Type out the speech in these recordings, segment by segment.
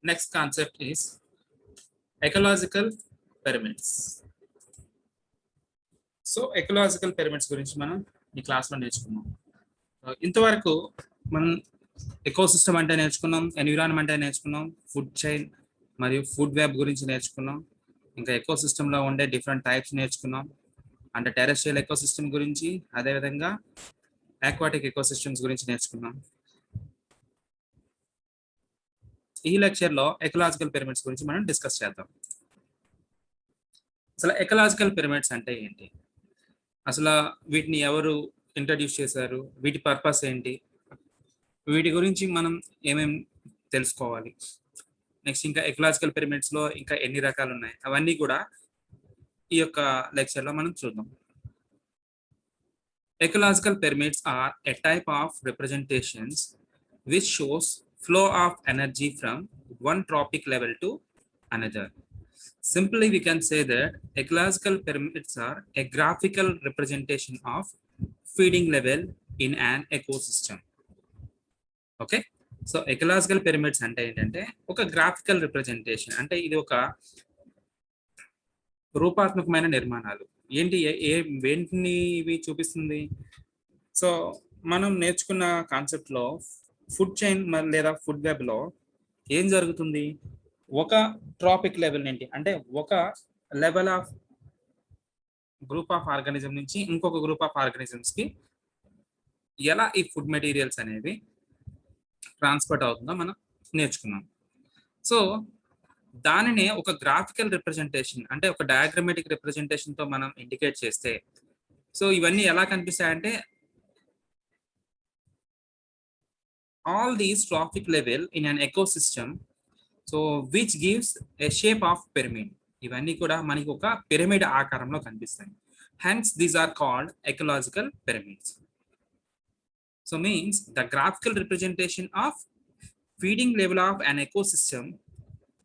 Next concept is ecological pyramids. So ecological pyramids గురించి మనం ఈ క్లాస్లో నేర్చుకున్నాం. ఇంతవరకు మనం ఎకోసిస్టమ్ అంటే నేర్చుకున్నాం, ఎన్విరాన్మెంట్ అంటే నేర్చుకున్నాం, ఫుడ్ చైన్ మరియు ఫుడ్ వెబ్ గురించి నేర్చుకున్నాం, ఇంకా ఎకోసిస్టంలో ఉండే డిఫరెంట్ టైప్స్ నేర్చుకున్నాం, అంటే టెరెస్ట్రియల్ ఎకోసిస్టమ్ గురించి, అదేవిధంగా ఆక్వాటిక్ ఎకోసిస్టమ్స్ గురించి నేర్చుకున్నాం. ఈ లెక్చర్లో ఎకలాజికల్ పిరమిడ్స్ గురించి మనం డిస్కస్ చేద్దాం. అసలు ఎకలాజికల్ పిరమిడ్స్ అంటే ఏంటి, అసలు వీటిని ఎవరు ఇంట్రడ్యూస్ చేశారు, వీటి పర్పస్ ఏంటి, వీటి గురించి మనం ఏమేమి తెలుసుకోవాలి, నెక్స్ట్ ఇంకా ఎకలాజికల్ పిరమిడ్స్లో ఇంకా ఎన్ని రకాలు ఉన్నాయి, అవన్నీ కూడా ఈ యొక్క లెక్చర్లో మనం చూద్దాం. Ecological pyramids are a type of representations which shows flow of energy from one trophic level to another. Simply, we can say that ecological pyramids are a graphical representation of feeding level in an ecosystem. Okay, so ecological pyramids ante entante oka graphical representation, ante idi oka రూపాత్మకమైన నిర్మాణాలు. ఏంటి వేటిని ఇవి చూపిస్తుంది? So మనం నేర్చుకున్న కాన్సెప్ట్లో food chain లేదా food వెబ్లో ఏం జరుగుతుంది, ఒక ట్రాపిక్ లెవెల్ ఏంటి అంటే ఒక level of group of organism నుంచి ఇంకొక గ్రూప్ ఆఫ్ ఆర్గానిజమ్స్కి ఎలా ఈ ఫుడ్ మెటీరియల్స్ అనేవి ట్రాన్స్పోర్ట్ అవుతుందో మనం నేర్చుకున్నాం. సో దానినే ఒక గ్రాఫికల్ రిప్రజెంటేషన్ అంటే ఒక డయాగ్రమాటిక్ రిప్రజెంటేషన్తో మనం ఇండికేట్ చేస్తే, సో ఇవన్నీ ఎలా కనిపిస్తాయంటే all these trophic level in an ecosystem, so which gives a shape of pyramid. ఇవన్నీ కూడా మనకి ఒక పిరమిడ్ ఆకారంలో కనిపిస్తాయి. Hence these are called ecological pyramids. So means the graphical representation of feeding level of an ecosystem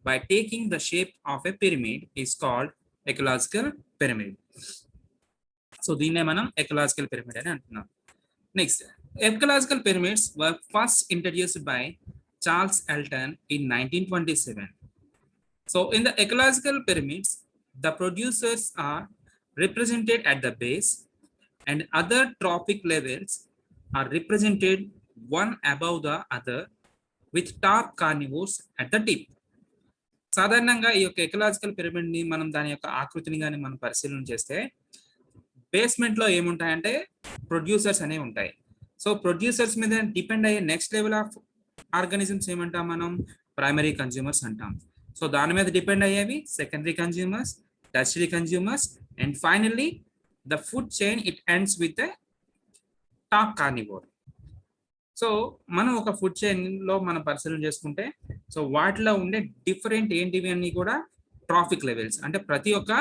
by taking the shape of a pyramid is called ecological pyramid. So దీన్నే మనం ecological pyramid అని అంటున్నాం. Next, ecological pyramids were first introduced by Charles Elton in 1927. So in the ecological pyramids, the producers are represented at the base and other trophic levels are represented one above the other with top carnivores at the tip. సాధారణంగా ఈ యొక్క ecological పిరమిడ్ని మనం దాని యొక్క ఆకృతిని కానీ మనం పరిశీలన చేస్తే బేస్మెంట్లో ఏముంటాయంటే ప్రొడ్యూసర్స్ అనేవి ఉంటాయి. సో ప్రొడ్యూసర్స్ మీద డిపెండ్ అయ్యే నెక్స్ట్ లెవెల్ ఆఫ్ ఆర్గానిజమ్స్ ఏమంటాం మనం, ప్రైమరీ కన్జ్యూమర్స్ అంటాం. సో దాని మీద డిపెండ్ అయ్యేవి secondary consumers, tertiary consumers, and finally the food chain it ends with the top carnivore. So మనం ఒక ఫుడ్ చైన్లో మనం పరిశీలన చేసుకుంటే, సో వాటిలో ఉండే డిఫరెంట్ ఏంటివి అన్ని కూడా ట్రాఫిక్ లెవెల్స్, అంటే ప్రతి ఒక్క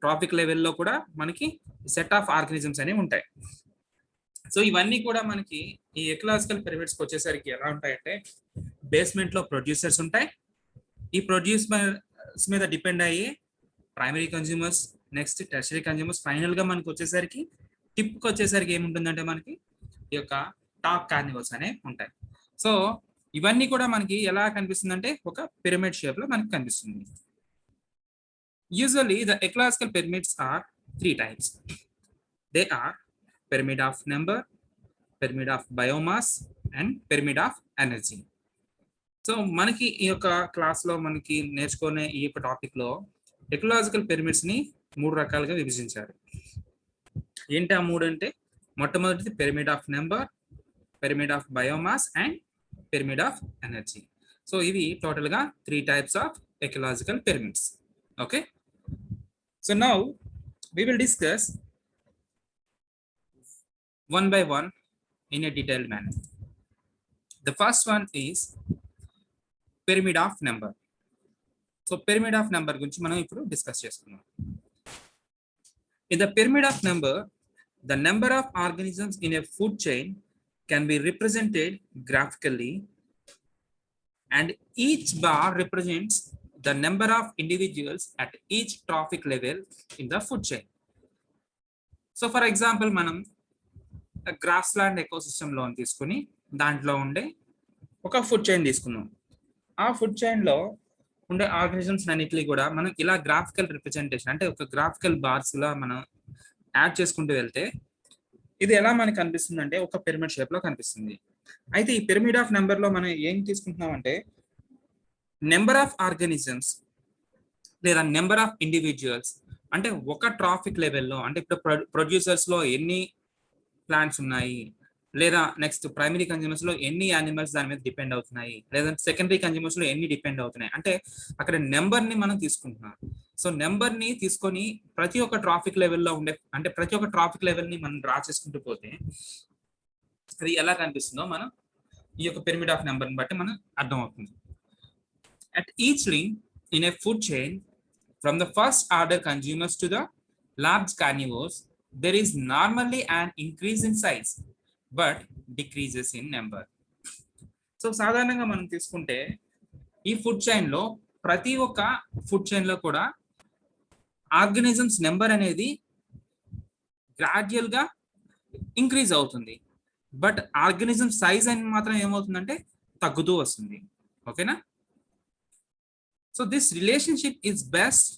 ట్రాఫిక్ లెవెల్లో కూడా మనకి సెట్ ఆఫ్ ఆర్గానిజమ్స్ అనేవి ఉంటాయి. సో ఇవన్నీ కూడా మనకి ఈ ఎకలాజికల్ పిరమిడ్స్కి వచ్చేసరికి ఎలా ఉంటాయంటే, బేస్మెంట్లో ప్రొడ్యూసర్స్ ఉంటాయి, ఈ ప్రొడ్యూసర్స్ మీద డిపెండ్ అయ్యే primary consumers, next tertiary consumers, ఫైనల్గా మనకి వచ్చేసరికి టిప్కి వచ్చేసరికి ఏముంటుందంటే మనకి ఈ యొక్క టాప్ కార్నివల్స్ అనేవి ఉంటాయి. సో ఇవన్నీ కూడా మనకి ఎలా కనిపిస్తుందంటే ఒక పిరమిడ్ షేప్లో మనకి కనిపిస్తుంది. Usually the ecological pyramids are 3 types. They are pyramid of number, pyramid of biomass and pyramid of energy. So మనకి ఈ యొక్క క్లాస్లో మనకి నేర్చుకునే ఈ యొక్క టాపిక్లో ఎకలాజికల్ పిరమిడ్స్ని 3 రకాలుగా విభజించారు. ఏంటి ఆ 3 అంటే, మొట్టమొదటిది pyramid of number, pyramid of biomass and pyramid of energy. So ఇవి టోటల్గా 3 types of ecological pyramids. Okay, so now we will discuss one by one in a detailed manner. The first one is pyramid of number. So pyramid of number గురించి మనం ఇప్పుడు discuss చేసుకుందాం. In the pyramid of number, the number of organisms in a food chain can be represented graphically, and each bar represents the number of individuals at each trophic level in the food chain. So for example, మనం గ్రాస్లాండ్ ecosystem లో తీసుకుని దాంట్లో ఉండే ఒక food chain తీసుకున్నాం. ఆ food చైన్లో ఉండే organisms అన్నిటిని కూడా మనం ఇలా గ్రాఫికల్ రిప్రజెంటేషన్ అంటే ఒక గ్రాఫికల్ బార్స్ లా మనం యాడ్ చేసుకుంటూ వెళ్తే ఇది ఎలా మనకి కనిపిస్తుంది అంటే ఒక పిరమిడ్ షేప్ లో కనిపిస్తుంది. అయితే ఈ పిరమిడ్ ఆఫ్ నెంబర్ లో మనం ఏం తీసుకుంటున్నాం అంటే నెంబర్ ఆఫ్ ఆర్గానిజమ్స్ లేదా నెంబర్ ఆఫ్ ఇండివిజువల్స్, అంటే ఒక ట్రాఫిక్ లెవెల్లో అంటే ఇప్పుడు ప్రొడ్యూసర్స్ లో ఎన్ని ప్లాంట్స్ ఉన్నాయి, లేదా నెక్స్ట్ ప్రైమరీ కన్జ్యూమర్స్ లో ఎన్ని యానిమల్స్ దాని మీద డిపెండ్ అవుతున్నాయి, లేదా సెకండరీ కన్జ్యూమర్స్ లో ఎన్ని డిపెండ్ అవుతున్నాయి, అంటే అక్కడ నెంబర్ ని మనం తీసుకుంటున్నాం. సో నెంబర్ ని తీసుకొని ప్రతి ఒక్క ట్రాఫిక్ లెవెల్లో ఉండే అంటే ప్రతి ఒక్క ట్రాఫిక్ లెవెల్ ని మనం డ్రా చేసుకుంటూ పోతే అది ఎలా కనిపిస్తుందో మనం ఈ యొక్క పిరమిడ్ ఆఫ్ నెంబర్ ని బట్టి మనం అర్థం అవుతుంది. At each link in a food chain from the first order consumers to the large carnivores, there is normally an increase in size but decreases in number. So సాధారణంగా మనం తీసుకుంటే ఈ food chain లో ప్రతి ఒక్క ఫుడ్ చైన్ లో కూడా organisms number అనేది గ్రాడ్యువల్ గా ఇంక్రీజ్ అవుతుంది, బట్ ఆర్గనిజం సైజ్ అని మాత్రం ఏమవుతుందంటే తగ్గుతూ వస్తుంది. ఓకేనా? So this relationship is best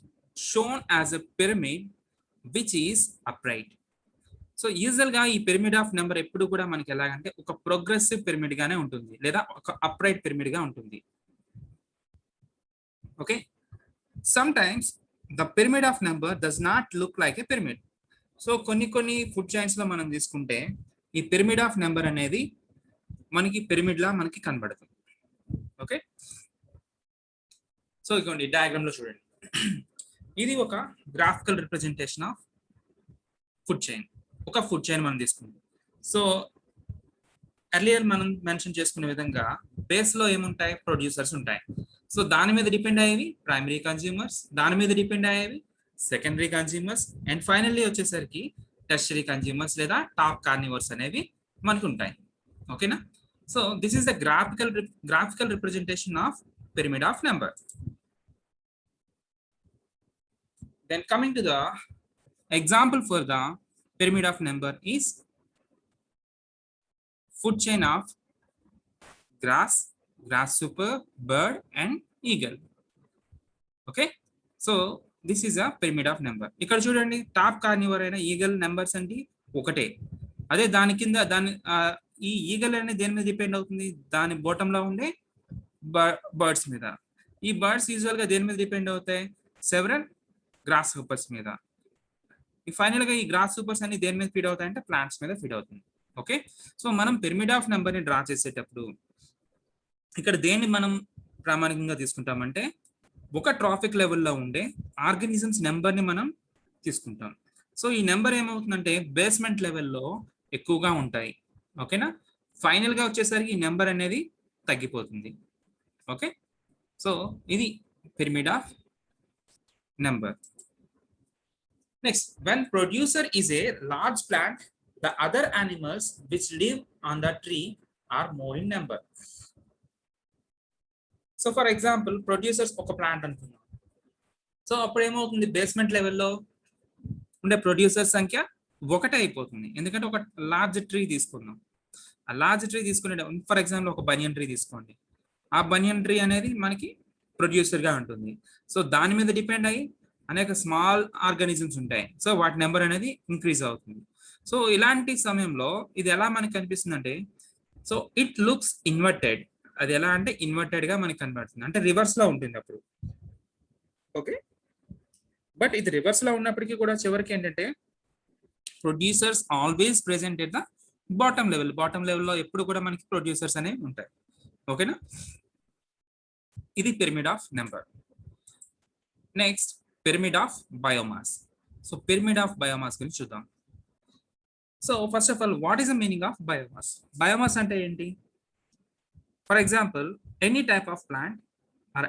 shown as a pyramid which is upright. So usual గా ఈ పిరమిడ్ ఆఫ్ నెంబర్ ఎప్పుడు కూడా మనకి ఎలాగంటే ఒక ప్రోగ్రెసివ్ పిరమిడ్ గానే ఉంటుంది లేదా ఒక అప్రైట్ పిరమిడ్ గా ఉంటుంది. Okay, some times the pyramid of number does not look like A pyramid. So కొన్ని ఫుడ్ చైన్స్ లో మనం తీసుకుంటే ఈ పిరమిడ్ ఆఫ్ నెంబర్ అనేది మనకి పిరమిడ్ లా మనకి కనబడుతుంది. ఓకే, సో ఇదిగోండి డయాగ్రామ్ లో చూడండి. ఇది ఒక graphical representation of food chain. ఒక ఫుడ్ చైన్ మనం తీసుకుంటాం. సో ఎర్లియర్ మనం మెన్షన్ చేసుకునే విధంగా బేస్ లో ఏముంటాయి? ప్రొడ్యూసర్స్ ఉంటాయి. సో దాని మీద డిపెండ్ అయ్యేవి ప్రైమరీ కన్జ్యూమర్స్, దాని మీద డిపెండ్ అయ్యేవి సెకండరీ కన్జ్యూమర్స్, అండ్ ఫైనల్లీ వచ్చేసరికి టెర్షరీ కన్జ్యూమర్స్ లేదా టాప్ కార్నివర్స్ అనేవి మనకు ఉంటాయి. ఓకేనా? So this is the graphical representation of pyramid of number. Then coming to the example for the pyramid of number is food chain of grass, grasshopper, bird and eagle. Okay, so this is a pyramid of number. ఇక్కడ చూడండి, top కార్నివర్ అయిన eagle numbers అంటే ఒకటే. అదే దాని కింద ఈ eagle అనేది దేని మీద డిపెండ్ అవుతుంది? దాని బాటమ్ లో ఉండే బర్డ్స్ మీద. ఈ బర్డ్స్ యూజువల్ గా దేని మీద డిపెండ్ అవుతాయి? సెవరల్ గ్రాస్ హూపర్స్ మీద. ఫైనల్ గా ఈ గ్రాస్ హూపర్స్ అన్ని దేని మీద ఫీడ్ అవుతాయంటే ప్లాంట్స్ మీద ఫీడ్ అవుతుంది. ఓకే, సో మనం పిరమిడ్ ఆఫ్ నెంబర్ ని డ్రా చేసేటప్పుడు ఇక్కడ దేన్ని మనం ప్రామాణికంగా తీసుకుంటామంటే ఒక ట్రాఫిక్ లెవెల్లో ఉండే ఆర్గనిజమ్స్ నెంబర్ ని మనం తీసుకుంటాం. సో ఈ నెంబర్ ఏమవుతుందంటే బేస్మెంట్ లెవెల్లో ఎక్కువగా ఉంటాయి. ఓకేనా? ఫైనల్ గా వచ్చేసరికి ఈ నెంబర్ అనేది తగ్గిపోతుంది. ఓకే, సో ఇది pyramid of number. Next, when producer is a large plant, the other animals which live on the tree are more in number. So for example, producers ఒక ప్లాంట్ అనుకున్నాం. So అప్పుడు ఏమవుతుంది? Basement లెవెల్లో ఉండే producer సంఖ్య ఒకటే అయిపోతుంది, ఎందుకంటే ఒక లార్జ్ ట్రీ తీసుకున్నాం. ఆ లార్జ్ ట్రీ తీసుకునే ఫర్ ఎగ్జాంపుల్ ఒక బనియన్ ట్రీ తీసుకోండి. ఆ బనియన్ ట్రీ అనేది మనకి ప్రొడ్యూసర్ గా ఉంటుంది. సో దాని మీద డిపెండ్ అయ్యి అనేక స్మాల్ ఆర్గానిజమ్స్ ఉంటాయి. సో వాటి నెంబర్ అనేది ఇంక్రీజ్ అవుతుంది. సో ఇలాంటి సమయంలో ఇది ఎలా మనకి కనిపిస్తుంది అంటే, సో ఇట్ లుక్స్ ఇన్వర్టెడ్. అది ఎలా అంటే ఇన్వర్టెడ్ గా మనకి కనబడుతుంది, అంటే రివర్స్ లో ఉంటుంది అప్పుడు. ఓకే, బట్ ఇది రివర్స్ లో ఉన్నప్పటికీ కూడా చివరికి ఏంటంటే producers always present at the bottom level. Bottom లెవెల్లో ఎప్పుడు కూడా మనకి ప్రొడ్యూసర్స్ అనేవి ఉంటాయి. ఓకేనా? ఇది pyramid of number. Next, pyramid of biomass. So pyramid of biomass గురించి చూద్దాం. So first of all, what is the meaning of biomass? Biomass అంటే ఏంటి? For example, any type of plant or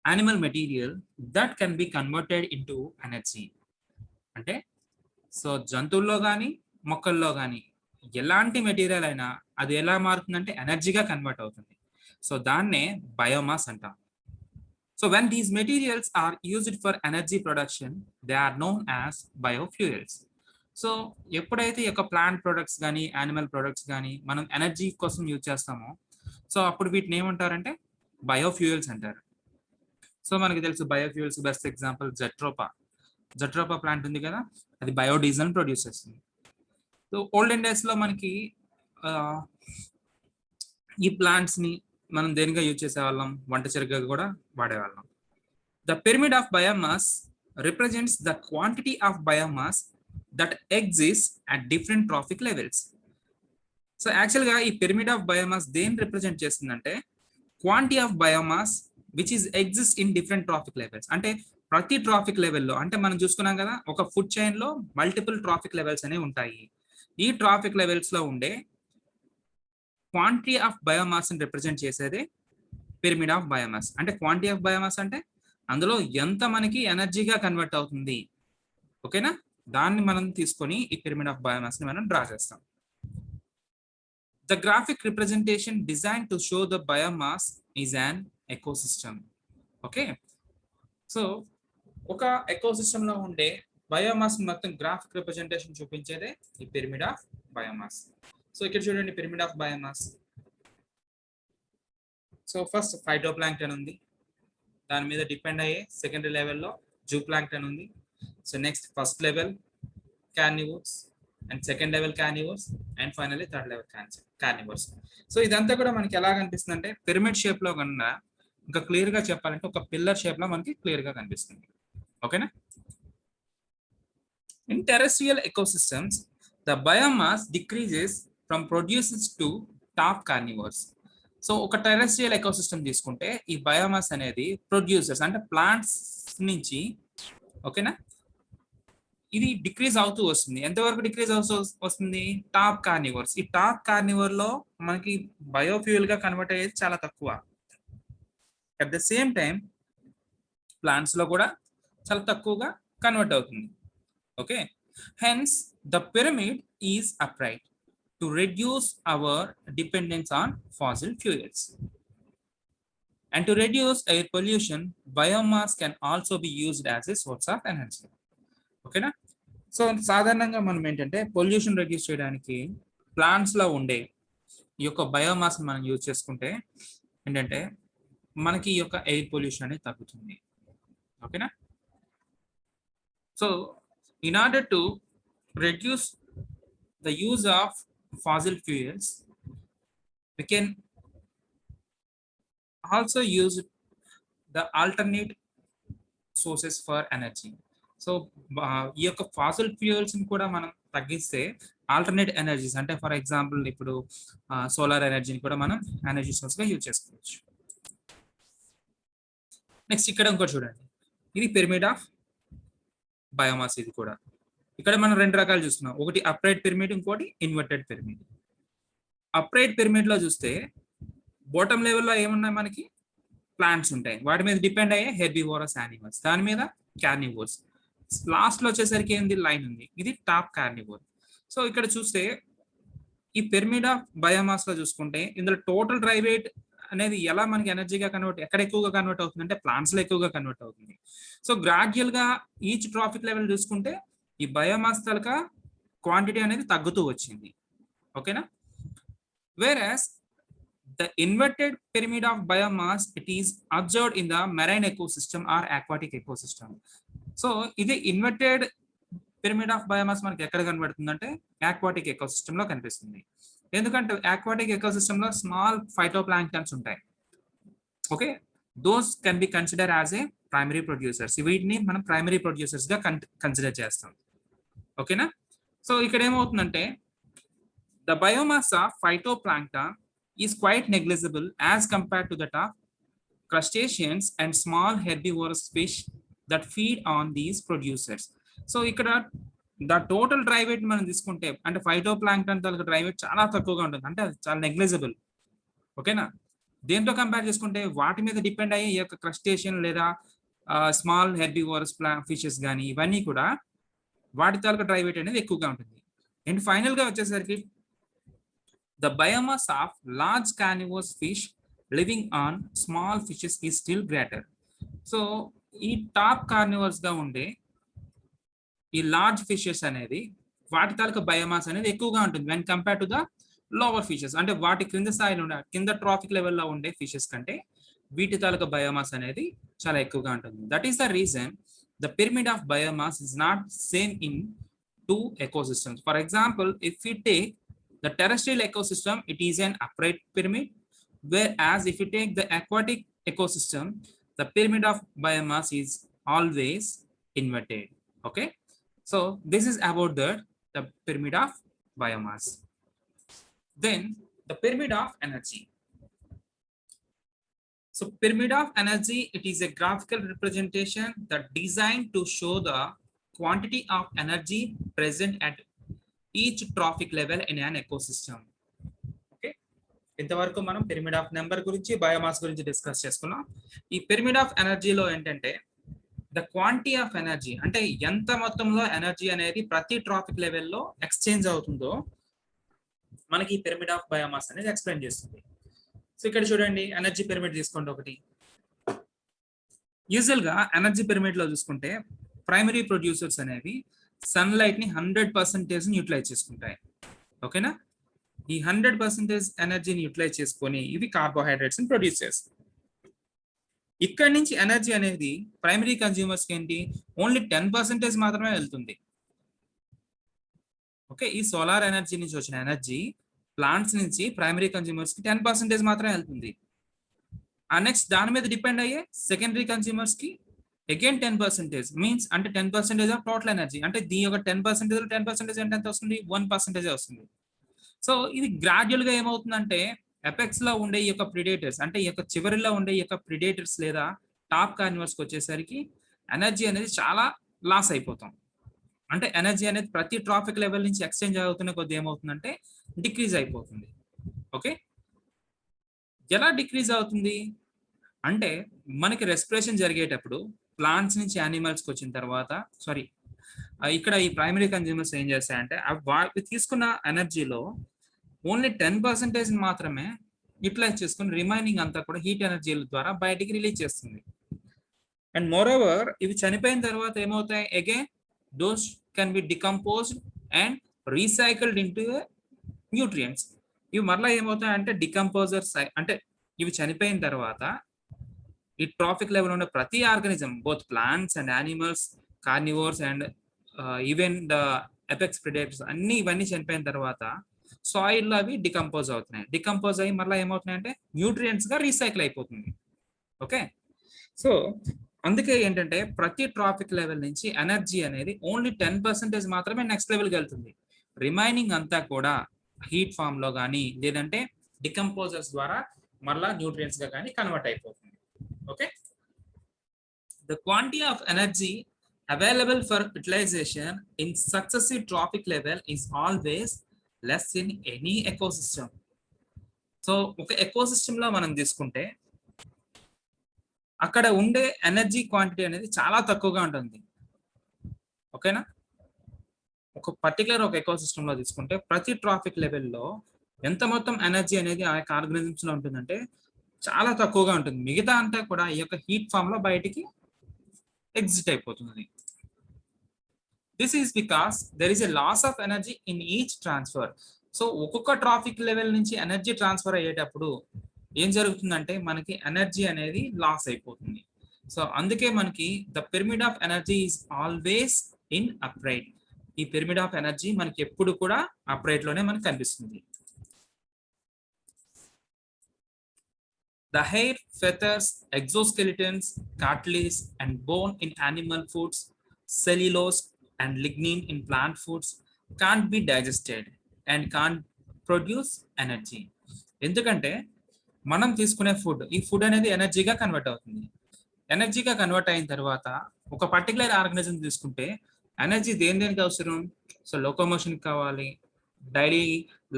animal material that can be converted into energy. అంటే so జంతువుల్లో కానీ మొక్కల్లో కానీ ఎలాంటి మెటీరియల్ అయినా అది ఎలా మారుతుందంటే ఎనర్జీగా కన్వర్ట్ అవుతుంది. సో దాన్నే బయోమాస్ అంటాం. So when these materials are used for energy production, they are known as biofuels. So ఎప్పుడైతే ఈ యొక్క ప్లాంట్ ప్రొడక్ట్స్ కానీ యానిమల్ ప్రొడక్ట్స్ కానీ మనం ఎనర్జీ కోసం యూజ్ చేస్తామో సో అప్పుడు వీటిని ఏమంటారంటే బయోఫ్యూయల్స్ అంటారు. సో మనకి తెలుసు biofuels best example jatropha plant ఉంది కదా, అది బయోడీజిల్ ప్రొడ్యూస్ చేస్తుంది. సో ఓల్డెన్ డేస్ లో మనకి ఈ ప్లాంట్స్ ని మనం దేనిగా యూజ్ చేసేవాళ్ళం, వంట చెరుకుగా కూడా వాడేవాళ్ళం. The pyramid of biomass represents the quantity of biomass that exist at different traffic levels. So యాక్చువల్గా ఈ పిరమిడ్ ఆఫ్ బయోమాస్ దేన్ని రిప్రజెంట్ చేస్తుందంటే quantity of biomass which is exist in different traffic levels. అంటే ప్రతి ట్రాఫిక్ లెవెల్లో, అంటే మనం చూసుకున్నాం కదా ఒక ఫుడ్ చైన్ లో మల్టిపుల్ ట్రాఫిక్ లెవెల్స్ అనేవి ఉంటాయి. ఈ ట్రాఫిక్ లెవెల్స్ లో ఉండే క్వాంటిటీ ఆఫ్ బయోమాస్ ని రిప్రజెంట్ చేసేదే పిరమిడ్ ఆఫ్ బయోమాస్. అంటే క్వాంటిటీ ఆఫ్ బయోమాస్ అంటే అందులో ఎంత మనకి ఎనర్జీగా కన్వర్ట్ అవుతుంది, ఓకేనా, దాన్ని మనం తీసుకొని ఈ పిరమిడ్ ఆఫ్ బయోమాస్ ని మనం డ్రా చేస్తాం. The graphic representation design to show the biomass is an ecosystem. Okay, so ఒక ఎకోసిస్టమ్ లో ఉండే బయోమాస్ మొత్తం గ్రాఫిక్ రిప్రజెంటేషన్ చూపించేదే ఈ పిరమిడ్ ఆఫ్ బయోమాస్. సో ఇక్కడ చూడండి pyramid of biomass. So first phytoplankton ఉంది, దాని మీద డిపెండ్ అయ్యే సెకండరీ లెవెల్లో జూప్లాంక్టన్ ఉంది. So next first level carnivores and second level carnivores and finally third level carnivores. So ఇదంతా కూడా మనకి ఎలా కనిపిస్తుంది అంటే పిరమిడ్ షేప్ లో కన్నా ఇంకా క్లియర్ గా చెప్పాలంటే ఒక పిల్లర్ షేప్ లో మనకి క్లియర్ గా కనిపిస్తుంది. ఓకేనా. In terrestrial ecosystems the biomass decreases from producers to top carnivores. So ఒక టెరెస్ట్రియల్ ఎకోసిస్టమ్ తీసుకుంటే ఈ బయోమాస్ అనేది ప్రొడ్యూసర్స్ అంటే ప్లాంట్స్ నుంచి, ఓకేనా, ఇది డిక్రీజ్ అవుతూ వస్తుంది. ఎంతవరకు డిక్రీజ్ అవుతూ వస్తుంది, టాప్ కార్నివోర్స్. ఈ టాప్ కార్నివోర్ లో మనకి బయోఫ్యూయల్ గా కన్వర్ట్ అయ్యేది చాలా తక్కువ. At the same time plants లో కూడా చాలా తక్కువగా కన్వర్ట్ అవుతుంది. Okay, hence the pyramid is upright to reduce our dependence on fossil fuels and to reduce air pollution. Biomass can also be used as a source of energy. ఓకేనా. So సాధారణంగా మనం ఏంటంటే pollution reduce చేయడానికి plants లో ఉండే ఈ యొక్క biomass మనం యూజ్ చేసుకుంటే ఏంటంటే మనకి ఈ యొక్క ఎయిర్ పొల్యూషన్ అనేది తగ్గుతుంది. ఓకేనా. So in order to reduce the use of fossil fuels, we can also use the alternate sources for energy. So ఈ యొక్క ఫాసిల్ ఫ్యూయల్స్ ని కూడా మనం తగ్గిస్తే ఆల్టర్నేట్ ఎనర్జీస్ అంటే ఫర్ ఎగ్జాంపుల్ ఇప్పుడు సోలార్ ఎనర్జీని కూడా మనం ఎనర్జీ సోర్స్ గా యూజ్ చేసుకోవచ్చు. నెక్స్ట్ ఇక్కడ ఇంకోటి చూడండి, ఇది పిరమిడ్ ఆఫ్ బయోమాస్. ఇది కూడా ఇక్కడ మనం రెండు రకాలు చూస్తున్నాం, ఒకటి అప్రైట్ పిరమిడ్, ఇంకోటి ఇన్వర్టెడ్ పిరమిడ్. అప్రైట్ పిరమిడ్ లో చూస్తే బాటమ్ లెవెల్లో ఏమున్నాయి, మనకి ప్లాంట్స్ ఉంటాయి, వాటి మీద డిపెండ్ అయ్యే హెర్బివోరస్ యానిమల్స్, దాని మీద కార్నివోర్స్. లాస్ట్ లో వచ్చేసరికి ఏంది, లైన్ ఉంది, ఇది టాప్ కార్నివోర్. సో ఇక్కడ చూస్తే ఈ పిరమిడ్ ఆఫ్ బయోమాస్ లో చూసుకుంటే ఇందులో టోటల్ డ్రై వెయిట్ అనేది ఎలా మనకి ఎనర్జీగా కన్వర్ట్, ఎక్కడ ఎక్కువగా కన్వర్ట్ అవుతుంది అంటే ప్లాంట్స్ లో ఎక్కువగా కన్వర్ట్ అవుతుంది. సో గ్రాడ్యువల్ గా ఈచ్ ట్రాఫిక్ లెవెల్ చూసుకుంటే ఈ బయోమాస్ తలక క్వాంటిటీ అనేది తగ్గుతూ వచ్చింది. ఓకేనా. Whereas the inverted pyramid of biomass it is observed in the marine ecosystem or aquatic ecosystem. So ఇది ఇన్వర్టెడ్ పిరమిడ్ ఆఫ్ బయోమాస్ మనకి ఎక్కడ కనబడుతుంది అంటే ఆక్వాటిక్ ఎకోసిస్టమ్ లో కనిపిస్తుంది. ఎందుకంటే ఆక్వాటిక్ ఎకోసిస్టమ్ లో స్మాల్ ఫైటోప్లాంక్టన్స్ ఉంటాయి. Okay, those can be consider as a primary producers. వీటిని మనం ప్రైమరీ ప్రొడ్యూసర్స్ గా కన్సిడర్ చేస్తాం. ఓకేనా. సో ఇక్కడ ఏమవుతుందంటే the biomass of phytoplankton is quite negligible as compared to that of crustaceans and small herbivorous fish that feed on these producers. So ఇక్కడ the total dry wait మనం తీసుకుంటే అంటే phytoplankton తాలూకు డ్రై వెయిట్ చాలా తక్కువగా ఉంటుంది, అంటే అది చాలా నెగ్లిజిబుల్. ఓకేనా. దేంతో కంపేర్ చేసుకుంటే వాటి మీద డిపెండ్ అయ్యే ఈ యొక్క క్రస్టేషియన్ లేదా స్మాల్ హెర్బివోరస్ ఫిషెస్ కానీ ఇవన్నీ కూడా వాటి తాలూకు డ్రై వెయిట్ అనేది ఎక్కువగా ఉంటుంది. అండ్ ఫైనల్ గా వచ్చేసరికి the biomass of large carnivorous fish living on small fishes is still greater. So ఈ టాప్ కార్నివర్స్ గా ఉండే ఈ లార్జ్ ఫిషెస్ అనేది వాటి తాలూకా బయోమాస్ అనేది ఎక్కువగా ఉంటుంది when compare to the lower fishes. అంటే వాటి క్రింద స్థాయిలో ఉండే కింద ట్రాఫిక్ లెవెల్లో ఉండే ఫిషెస్ కంటే వీటి తాలూకా బయోమాస్ అనేది చాలా ఎక్కువగా ఉంటుంది. That is the reason the pyramid of biomass is not same in two ecosystems. For example, if you take the terrestrial ecosystem, it is an upright pyramid, whereas if you take the aquatic ecosystem, the pyramid of biomass is always inverted. Okay, so this is about the pyramid of biomass. Then the pyramid of energy. So pyramid of energy, it is a graphical representation that designed to show the quantity of energy present at each trophic level in an ecosystem. Okay, ఇంతవరకు మనం pyramid of number గురించి biomass గురించి discuss చేసుకున్నాం. ఈ pyramid of ఎనర్జీలో ఏంటంటే the quantity of energy, అంటే ఎంత మొత్తంలో ఎనర్జీ అనేది ప్రతి ట్రాఫిక్ లెవెల్లో ఎక్స్చేంజ్ అవుతుందో మనకి ఈ పిరమిడ్ ఆఫ్ బయోమాస్ అనేది ఎక్స్ప్లెయిన్ చేస్తుంది. సో ఇక్కడ చూడండి, ఎనర్జీ పిరమిడ్ తీసుకోండి ఒకటి. యూజువల్ గా ఎనర్జీ పిరమిడ్ లో చూసుకుంటే ప్రైమరీ ప్రొడ్యూసర్స్ అనేవి సన్లైట్ ని 100% యూటిలైజ్ చేసుకుంటాయి. ఓకేనా, ఈ 100% ఎనర్జీని యూటిలైజ్ చేసుకొని ఇవి కార్బోహైడ్రేట్స్ ని ప్రొడ్యూస్ చేస్తాయి. ఇక్కడ నుంచి ఎనర్జీ అనేది ప్రైమరీ కన్జ్యూమర్స్ కి ఏంటి, ఓన్లీ 10% మాత్రమే వెళ్తుంది. ఓకే, ఈ సోలార్ ఎనర్జీ నుంచి వచ్చిన ఎనర్జీ ప్లాంట్స్ నుంచి ప్రైమరీ కన్జ్యూమర్స్ కి 10% మాత్రమే వెళ్తుంది. ఆ నెక్స్ట్ దాని మీద డిపెండ్ అయ్యే సెకండరీ కన్జ్యూమర్స్ కి అగైన్ 10% మీన్స్ అంటే 10% ఆఫ్ టోటల్ ఎనర్జీ. అంటే దీని యొక్క 10% ఎంత వస్తుంది, 1% వస్తుంది. సో ఇది గ్రాడ్యువల్ గా ఏమవుతుందంటే ఎపెక్స్ లో ఉండే ఈ యొక్క ప్రిడేటర్స్, అంటే ఈ యొక్క చివరిలో ఉండే ఈ యొక్క ప్రిడేటర్స్ లేదా టాప్ కార్నివర్స్ కి వచ్చేసరికి ఎనర్జీ అనేది చాలా లాస్ అయిపోతాం. అంటే ఎనర్జీ అనేది ప్రతి ట్రాఫిక్ లెవెల్ నుంచి ఎక్స్చేంజ్ అవుతున్న కొద్ది ఏమవుతుందంటే డిక్రీజ్ అయిపోతుంది. ఓకే, ఎలా డిక్రీజ్ అవుతుంది అంటే మనకి రెస్పిరేషన్ జరిగేటప్పుడు ప్లాంట్స్ నుంచి యానిమల్స్కి వచ్చిన తర్వాత ఇక్కడ ఈ ప్రైమరీ కన్జ్యూమర్స్ ఏం చేస్తాయంటే అవి తీసుకున్న ఎనర్జీలో ఓన్లీ 10% మాత్రమే యూటిలైజ్ చేసుకుని రిమైనింగ్ అంతా కూడా హీట్ ఎనర్జీల ద్వారా బయటికి రిలీజ్ చేస్తుంది. అండ్ మోర్ ఓవర్ ఇవి చనిపోయిన తర్వాత ఏమవుతాయి, again those can B decomposed and recycled into nutrients. ఇవి మరలా ఏమవుతాయి అంటే డికంపోజర్స్, అంటే ఇవి చనిపోయిన తర్వాత ఈ ట్రాఫిక్ లెవెల్ ఉన్న ప్రతి organism, both plants and animals, carnivores and even the apex predators అన్ని ఇవన్నీ చనిపోయిన తర్వాత సాయిల్ లో అవి డికంపోజ్ అవుతున్నాయి. డికంపోజ్ అయ్యి మళ్ళీ ఏమవుతున్నాయి అంటే న్యూట్రియంట్స్ గా రీసైకిల్ అయిపోతుంది. ఓకే, సో అందుకే ఏంటంటే ప్రతి ట్రాఫిక్ లెవెల్ నుంచి ఎనర్జీ అనేది ఓన్లీ 10% మాత్రమే నెక్స్ట్ లెవెల్కి వెళ్తుంది. రిమైనింగ్ అంతా కూడా హీట్ ఫామ్ లో కానీ లేదంటే డికంపోజర్స్ ద్వారా మళ్ళా న్యూట్రియంట్స్ గా కానీ కన్వర్ట్ అయిపోతుంది. Okay, the quantity of energy available for utilization in successive trophic level is always less in any ecosystem. So ఒక ఎకోసిస్టమ్ లో మనం తీసుకుంటే అక్కడ ఉండే ఎనర్జీ క్వాంటిటీ అనేది చాలా తక్కువగా ఉంటుంది. ఓకేనా, ఒక పర్టికులర్ ఒక ఎకోసిస్టమ్ లో తీసుకుంటే ప్రతి ట్రాఫిక్ లెవెల్లో ఎంత మొత్తం ఎనర్జీ అనేది ఆ యొక్క ఆర్గానిజమ్స్ లో ఉంటుందంటే చాలా తక్కువగా ఉంటుంది. మిగతా అంతా కూడా ఈ యొక్క హీట్ ఫామ్ లో బయటికి ఎగ్జిట్ అయిపోతుంది. This is because there is a loss of energy in each transfer. So ఒక్కొక్క ట్రాఫిక్ లెవెల్ నుంచి ఎనర్జీ ట్రాన్స్ఫర్ అయ్యేటప్పుడు ఏం జరుగుతుందంటే మనకి ఎనర్జీ అనేది లాస్ అయిపోతుంది. సో అందుకే మనకి the pyramid of energy is always in upright. ఈ పిరమిడ్ ఆఫ్ ఎనర్జీ మనకి ఎప్పుడు కూడా అప్రైట్ లోనే మనకు కనిపిస్తుంది. The hair, feathers, exoskeletons, cartilage and bone in animal foods, cellulose and lignin in plant foods can't be digested and can't produce energy. ఎందుకంటే మనం తీసుకునే ఫుడ్, ఈ ఫుడ్ అనేది ఎనర్జీగా కన్వర్ట్ అవుతుంది. ఎనర్జీగా కన్వర్ట్ అయిన తర్వాత ఒక పర్టికులర్ ఆర్గానిజం తీసుకుంటే ఎనర్జీ దేనికి అవసరం, సో లోకోమోషన్ కావాలి, డైలీ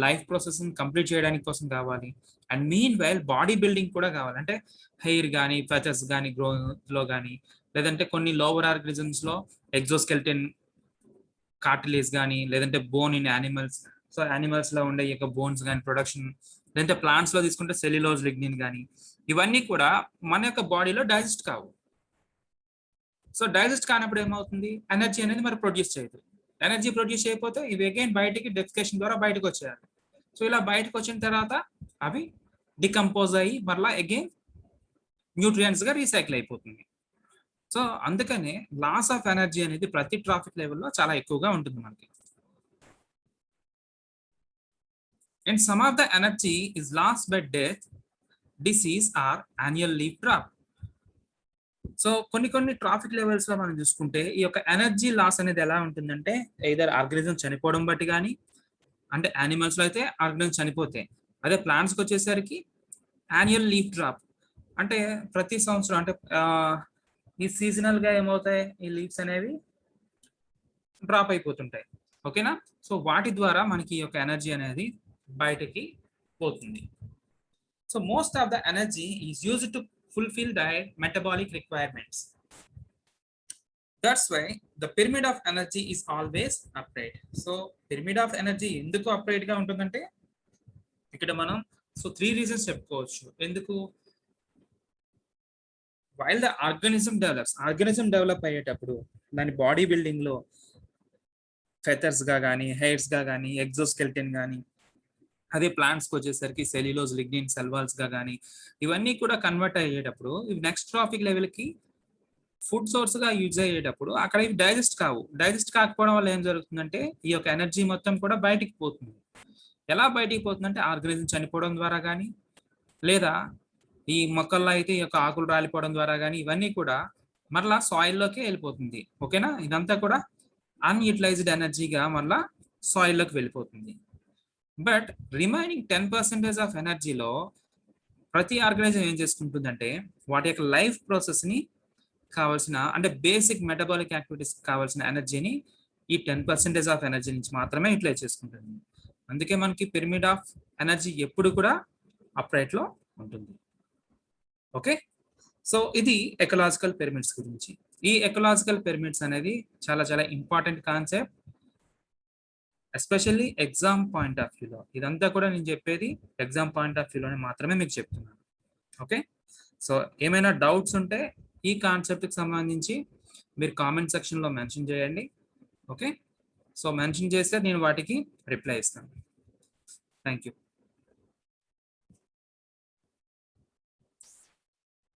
లైఫ్ ప్రాసెస్ కంప్లీట్ చేయడానికి కోసం కావాలి, and mean while body building కూడా కావాలి. అంటే హెయిర్ కానీ ఫెచర్స్ కానీ గ్రోలో కానీ లేదంటే కొన్ని లోవర్ ఆర్గానిజమ్స్ లో ఎగ్జోస్కెల్టన్, కార్టిలేజ్ కానీ లేదంటే bone in animals, so animals లో ఉండే యొక్క బోన్స్ కానీ ప్రొడక్షన్, లేదంటే ప్లాంట్స్ లో తీసుకుంటే సెల్యులోజ్, లిగ్నిన్ కానీ ఇవన్నీ కూడా మన యొక్క బాడీలో డైజెస్ట్ కావు. సో డైజెస్ట్ కానప్పుడు ఏమవుతుంది, ఎనర్జీ అనేది మరి ప్రొడ్యూస్ చేయదు. ఎనర్జీ ప్రొడ్యూస్ అయిపోతే ఇవి అగైన్ బయటికి డెఫికేషన్ ద్వారా బయటకు వచ్చేయాలి. సో ఇలా బయటకు వచ్చిన తర్వాత అవి డికంపోజ్ అయ్యి మరలా అగైన్ న్యూట్రియంట్స్ గా రీసైకిల్ అయిపోతుంది. సో అందుకనే లాస్ ఆఫ్ ఎనర్జీ అనేది ప్రతి ట్రాఫిక్ లెవెల్లో చాలా ఎక్కువగా ఉంటుంది మనకి. And some of the energy is loss by death, disease or annual leave drop. So కొన్ని ట్రాఫిక్ లెవెల్స్ లో మనం చూసుకుంటే ఈ యొక్క ఎనర్జీ లాస్ అనేది ఎలా ఉంటుందంటే either ఆర్గనిజం చనిపోవడం బట్టి కానీ, అంటే యానిమల్స్ లో అయితే ఆర్గనిజం చనిపోతే, అదే ప్లాంట్స్ కి వచ్చేసరికి యాన్యువల్ లీఫ్ డ్రాప్ అంటే ప్రతి సంవత్సరం అంటే ఈ సీజనల్ గా ఏమవుతాయి, ఈ లీవ్స్ అనేవి డ్రాప్ అయిపోతుంటాయి. ఓకేనా? సో వాటి ద్వారా మనకి ఈ యొక్క ఎనర్జీ అనేది బయటకి పోతుంది. So most of the energy is used to fulfill their metabolic requirements. That's why the pyramid of energy is always upright. So pyramid of energy ఎందుకు upright గా ఉంటుందంటే ఇక్కడ మనం సో 3 reasons చెప్పుకోవచ్చు. ఎందుకు? while the organism develop అయ్యేటప్పుడు దాని body building లో ఫెథర్స్ గా కానీ, హెయిర్స్ గా కానీ, ఎగ్జోస్కెల్టన్ కానీ, అదే ప్లాంట్స్కి వచ్చేసరికి సెల్యులోజ్, లిగ్నిన్, సెల్వాల్స్ గా కానీ ఇవన్నీ కూడా కన్వర్ట్ అయ్యేటప్పుడు ఇవి నెక్స్ట్ ట్రాఫిక్ లెవెల్ కి ఫుడ్ సోర్స్ గా యూజ్ అయ్యేటప్పుడు అక్కడ ఇవి డైజెస్ట్ కావు. డైజెస్ట్ కాకపోవడం వల్ల ఏం జరుగుతుందంటే ఈ యొక్క ఎనర్జీ మొత్తం కూడా బయటికి పోతుంది. ఎలా బయటికి పోతుందంటే ఆర్గనిజం చనిపోవడం ద్వారా కానీ, లేదా ఈ మొక్కల్లో అయితే ఈ యొక్క ఆకులు రాలిపోవడం ద్వారా కానీ ఇవన్నీ కూడా మరలా సాయిల్లోకి వెళ్ళిపోతుంది. ఓకేనా? ఇదంతా కూడా అన్యూటిలైజ్డ్ ఎనర్జీగా మరలా సాయిల్లోకి వెళ్ళిపోతుంది. బట్ రిమైనింగ్ 10% ఆఫ్ ఎనర్జీలో ప్రతి ఆర్గనైజేషన్ ఏం చేసుకుంటుందంటే వాటి యొక్క లైఫ్ ప్రాసెస్ ని కావాల్సిన అంటే బేసిక్ మెటబాలిక్ యాక్టివిటీస్ కావాల్సిన ఎనర్జీని ఈ 10% ఆఫ్ ఎనర్జీ నుంచి మాత్రమే యూటిలైజ్ చేసుకుంటుంది. అందుకే మనకి పిరమిడ్ ఆఫ్ ఎనర్జీ ఎప్పుడు కూడా అప్రైట్ లో ఉంటుంది. ఓకే, సో ఇది ఎకలాజికల్ పిరమిడ్స్ గురించి. ఈ ఎకలాజికల్ పిరమిడ్స్ అనేది చాలా చాలా important concept, especially exam point of వ్యూలో. ఇదంతా కూడా నేను చెప్పేది ఎగ్జామ్ పాయింట్ ఆఫ్ వ్యూలోనే మాత్రమే మీకు చెప్తున్నాను. ఓకే, సో ఏమైనా డౌట్స్ ఉంటే ఈ కాన్సెప్ట్కి సంబంధించి మీరు కామెంట్ సెక్షన్లో మెన్షన్ చేయండి. ఓకే, సో మెన్షన్ చేస్తే నేను వాటికి రిప్లై ఇస్తాను. Thank you.